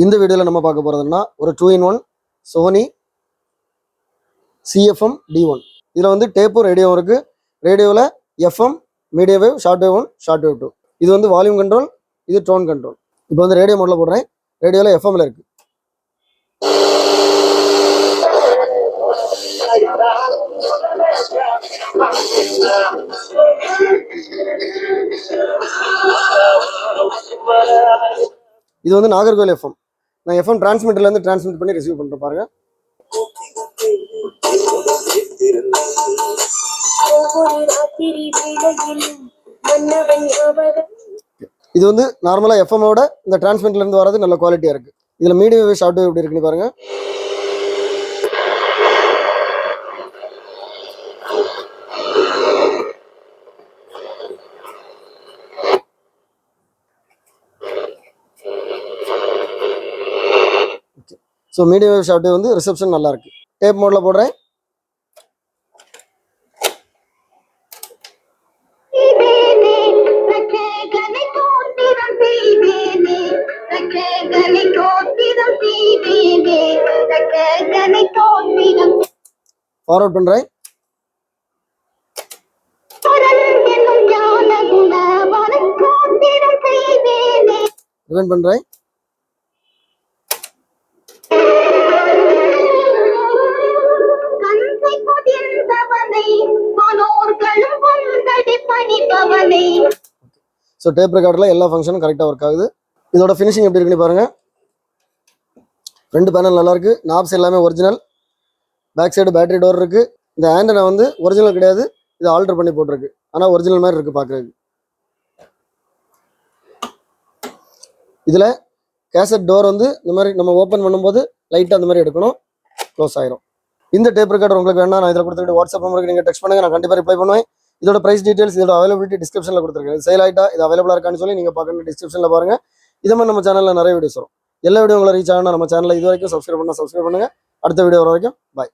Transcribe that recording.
இந்த வீடியோல நம்ம பார்க்க போறதுன்னா ஒரு 2-in-1 சோனி CFM D1. இதுல வந்து டேப்பும் ரேடியோவும் இருக்கு. ரேடியோவில் FM, medium wave, short wave 1, short wave 2. இது வந்து வால்யூம் கண்ட்ரோல், இது டோன் கண்ட்ரோல். இப்போ வந்து ரேடியோ மோட்ல போடுறேன். ரேடியோவில் FMல இருக்கு. இது வந்து நாகர்கோவில் FM. நான் FM டிரான்ஸ்மிட்டர்ல இருந்து டிரான்ஸ்மிட் பண்ணி ரிசீவ் பண்றேன் பாருங்க. இது வந்து நார்மலா FMஓட இந்த டிரான்ஸ்மிட்டர்ல இருந்து வரது நல்ல குவாலிட்டியா இருக்கு. இதுல மீடியம் வேவ், ஷார்ட் வேவ் எப்படி இருக்குன்னு பாருங்க. So medium wave, short wave வந்து ரிசப்ஷன் நல்லா இருக்கு. டேப் மோட்ல போடுறேன். ஃபார்வர்ட் பண்றேன். ரிவைண்ட் பண்றேன். ஸோ டேப் ரெக்கார்டில் எல்லா ஃபங்க்ஷனும் கரெக்டாக ஒர்க் ஆகுது. இதோட ஃபினிஷிங் எப்படி இருக்குன்னு பாருங்க. ரெண்டு பேனல் நல்லா இருக்கு. நாப்ஸ் எல்லாமே original. Back side battery door இருக்கு. இந்த ஆண்டனா வந்து ஒரிஜினல் கிடையாது, இது ஆல்டர் பண்ணி போட்டிருக்கு. ஆனால் ஒரிஜினல் மாதிரி இருக்கு பார்க்கறதுக்கு. இதுல கேசட் டோர் வந்து இந்த மாதிரி நம்ம ஓப்பன் பண்ணும்போது லைட்டாக அந்த மாதிரி எடுக்கணும், க்ளோஸ் ஆயிரும். இந்த டேப் ரெக்கார்டர் உங்களுக்கு வேணா நான் இதில் கொடுத்துட்டு வாட்ஸ்அப் நம்பருக்கு நீங்கள் டெக்ஸ்ட் பண்ணுங்க, நான் கண்டிப்பாக ரிப்ளை பண்ணுவேன். இதோட பிரைஸ் டீடைல்ஸ், இதோட அவைலபிலிட்டி டிஸ்கிரிப்ஷனில் கொடுத்துருக்கேன். சேல் ஆகிட்டா இது அவைலபிளாக இருக்கான்னு சொல்லி நீங்கள் பார்க்கணும், டிஸ்கிரிப்ஷனில் பாருங்க. இதே மாதிரி நம்ம சேனலில் நிறைய வீடியோஸ் வரும். எல்லா வீடியோ உங்களை ரீச் ஆகணும். நம்ம சேனலில் இது வரைக்கும் சப்ஸ்கிரைப் பண்ணுங்க. அடுத்த வீடியோ வர வரைக்கும் பாய்.